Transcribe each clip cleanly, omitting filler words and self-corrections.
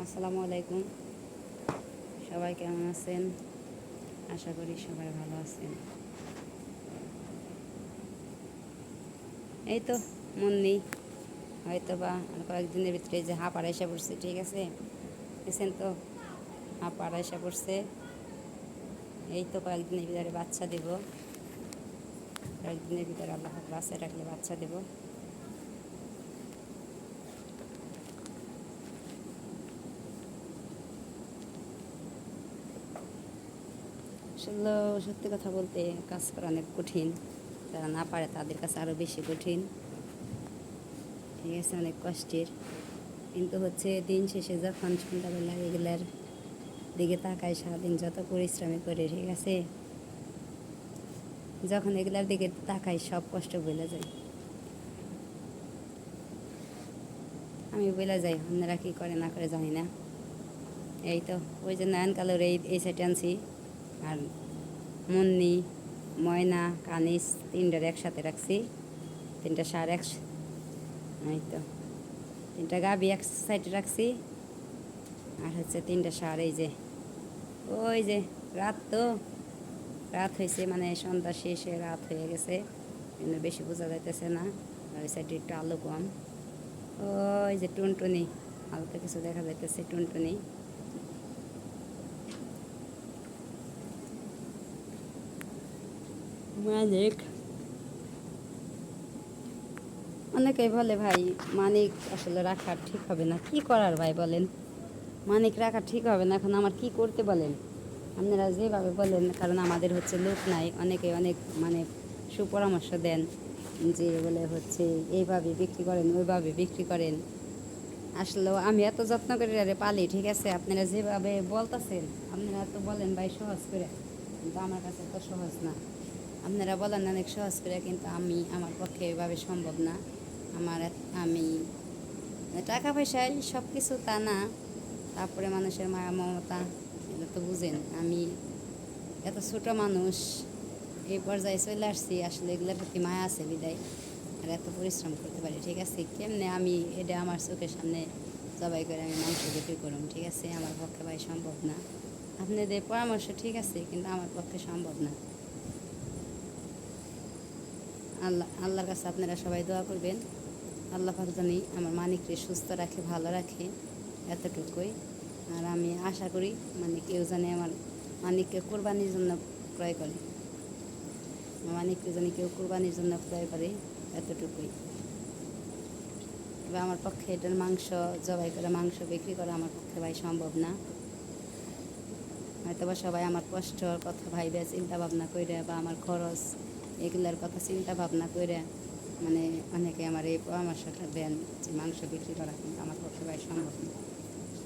আসসালামু আলাইকুম। সবাই কেমন আছেন? আশা করি সবাই ভালো আছেন। এই তো মুন্নি হয়তো বা আর কয়েকদিনের ভিতরে যে হাঁপার এসে পড়ছে, ঠিক আছে? দেখছেন তো, হাঁপার এসে পড়ছে। এই তো কয়েকদিনের ভিতরে বাচ্চা দেব, কয়েকদিনের ভিতরে আল্লাহ বাচ্চা রাখলে বাচ্চা দেব। আসলে সত্যি কথা বলতে কাজ করা অনেক কঠিন। যারা না পারে তাদের কাছে আরও বেশি কঠিন, ঠিক আছে? অনেক কষ্টের। কিন্তু হচ্ছে দিন শেষে যখন সন্ধ্যাবেলা এগুলার দিকে তাকায়, সারাদিন যত পরিশ্রমী করে, ঠিক আছে, যখন এগুলার দিকে তাকাই সব কষ্ট বলে যায়। আমি বলে যাই, আপনারা কী করে না করে জানি না। এই তো ওই যে নয়ন কালোর এই সাইডে আনছি, আর মুন্নি, ময়না, কানিস তিনটার একসাথে রাখছি। তিনটা সার এই তো তিনটা গাবি এক সাইডে রাখছি, আর হচ্ছে তিনটা সার এই যে ওই যে রাত হয়েছে, মানে সন্ধ্যা শেষে রাত হয়ে গেছে, কিন্তু বেশি বোঝা যাইতেছে না। ওই সাইডে একটু আলো কম। ওই যে টুনটুনি, হালকা কিছু দেখা যাইতেছে, টুনটুনি। মানিক, অনেকেই বলে ভাই মানিক আসলে রাখা ঠিক হবে না। কি করার ভাই বলেন, মানিক রাখা ঠিক হবে না। এখন আমার কি করতে বলেন? আপনারা যেভাবে বলেন, কারণ আমাদের হচ্ছে লোক নাই। অনেকে অনেক মানে সুপরামর্শ দেন যে বলে হচ্ছে এইভাবে বিক্রি করেন, ওইভাবে বিক্রি করেন। আসলেও আমি এত যত্ন করে আরে পালি, ঠিক আছে? আপনারা যেভাবে বলতেছেন, আপনারা তো বলেন ভাই সহজ করে, কিন্তু আমার কাছে তো সহজ না। আপনারা বলেন অনেক সহজ করে, কিন্তু আমার পক্ষে এভাবে সম্ভব না। আমি টাকা পয়সায় সব কিছু তা না, তারপরে মানুষের মায়া মমতা, এটা তো বুঝেন। আমি এত ছোট মানুষ, এই পর্যায়ে চলে আসছি, আসলে এগুলোর প্রতি মায়া আছে বিদায় আর এত পরিশ্রম করতে পারি, ঠিক আছে? কেমনে আমি এটা আমার চোখের সামনে জবাই করে আমি মাংস বিক্রি করুন, ঠিক আছে? আমার পক্ষে ভাই সম্ভব না। আপনাদের পরামর্শ ঠিক আছে, কিন্তু আমার পক্ষে সম্ভব না। আল্লাহর কাছে আপনারা সবাই দোয়া করবেন, আল্লাহ পাক জানি আমার মানিককে সুস্থ রাখে, ভালো রাখে, এতটুকুই। আর আমি আশা করি মানে কেউ জানে আমার মানিককে কোরবানির জন্য ক্রয় করে, মানিককে জানি কেউ কোরবানির জন্য ক্রয় করে, এতটুকুই। এবার আমার পক্ষে এটার মাংস জবাই করে মাংস বিক্রি করা আমার পক্ষে ভাই সম্ভব না। হয়তো বা সবাই আমার কষ্টর কথা ভাইবে চিন্তা ভাবনা করে, বা আমার খরচ এগুলার কথা চিন্তা ভাবনা করে মানে অনেকে আমার এই পরামর্শটা দেন যে মাংস বিক্রি করা, কিন্তু আমার পক্ষে ভাই সম্ভব না,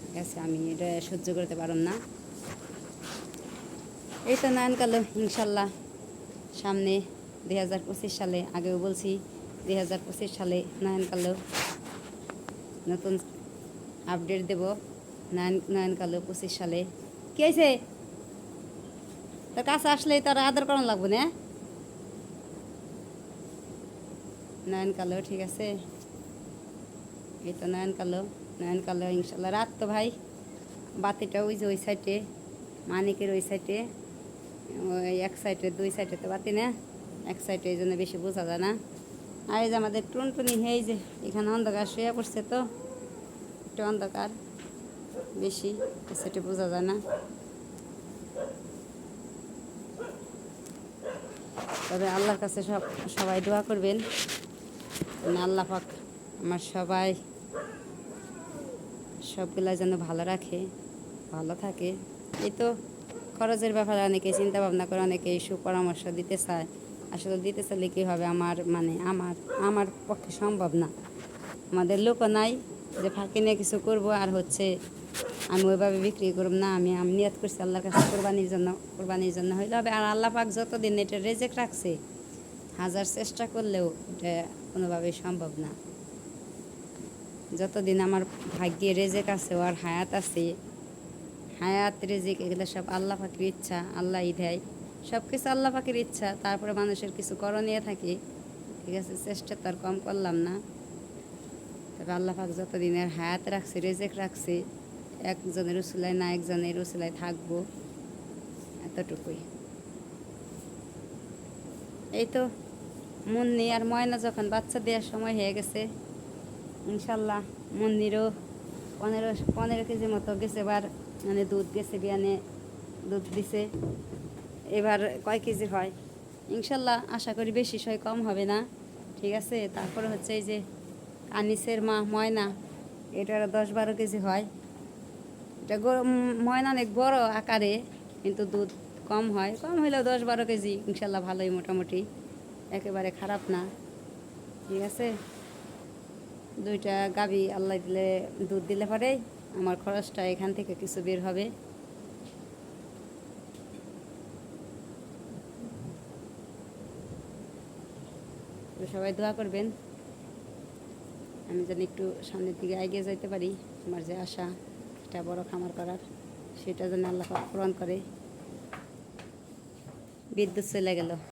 ঠিক আছে? আমি এটা সহ্য করতে পারলাম না। এই তো নয়নকালে ইনশাল্লাহ সামনে 2025 সালে, আগেও বলছি 2025 সালে নয়নকালেও নতুন আপডেট দেব। নয়নকালেও 25 সালে কী হয়েছে? তোর কাছে আসলেই তোর আদর করানো লাগবে না, নয়নকালেও, ঠিক আছে? এই তো নয়নকালেও ইনশাল্লাহ। রাত তো ভাই বাতিটা ওই যে ওই সাইডে, মানিকের ওই সাইডে, ওই এক সাইডে, দুই সাইডে তো বাতি না, এক সাইডে, এই জন্য বেশি বোঝা যায় না। আর এই যে আমাদের টুনটুনি, এই যে এখানে অন্ধকার শুয়ে পড়ছে, তো একটু অন্ধকার বেশি, সেটা বোঝা যায় না। তবে আল্লাহর কাছে সবাই দোয়া করবেন, আল্লাহ পাক আমার সবগুলা যেন ভালো রাখে, ভালো থাকে। এই তো খরচের ব্যাপারে অনেকে চিন্তা ভাবনা করে, অনেকে সুপরামর্শ দিতে চায়। আসলে দিতে চাইলে কী হবে, আমার পক্ষে সম্ভব না। আমাদের লোকও নাই যে ফাঁকি নিয়ে কিছু করব, আর হচ্ছে আমি ওইভাবে বিক্রি করব না। আমি নিয়ত করছি আল্লাহর কাছে কোরবানির জন্য হইলে হবে। আর আল্লাহ পাক যতদিন এটা রেজেক্ট রাখছে, হাজার চেষ্টা করলেও এটা কোনোভাবেই সম্ভব না। যতদিন আমার ভাগ্যে রেজেক আছে, আর হায়াত আছে, হায়াত রেজেক এগুলো সব আল্লাহ পাকের ইচ্ছা, আল্লাহই দেয় সব কিছু, আল্লাহ পাকের ইচ্ছা। তারপরে মানুষের কিছু করণীয় থাকে, ঠিক আছে? চেষ্টা তো আর কম করলাম না। তবে আল্লাহ পাক যতদিনের হায়াত রাখছে, রেজেক রাখছে, একজনের উসিলায় না একজনের উসিলায় থাকবো, এতটুকুই। এই তো মুন্নি আর ময়না যখন বাচ্চা দেওয়ার সময় হয়ে গেছে, ইনশাল্লাহ মুন্নিরও 15 কেজি মতো গেছে, এবার মানে দুধ গেছে, বিয়ানে দুধ দিছে। এবার কয় কেজি হয় ইনশাল্লাহ আশা করি বেশি সয় কম হবে না, ঠিক আছে। তারপরে হচ্ছে এই যে আনিসের মা ময়না, এটার 10-12 কেজি হয়। এটা ময়না অনেক বড় আকারে, কিন্তু দুধ কম হয়, কম হইলেও 10-12 কেজি ইনশাল্লাহ ভালোই, মোটামুটি একেবারে খারাপ না, ঠিক আছে। দুইটা গাভী আল্লাহ দিলে, দুধ দিলে পরেই আমার খরচটা এখান থেকে কিছু বের হবে। সবাই দোয়া করবেন আমি যেন একটু সামনের দিকে এগিয়ে যাইতে পারি। আমার যে আশা একটা বড় খামার করার, সেটা যেন আল্লাহ পূরণ করে। বিদ্যুৎ চলে গেল।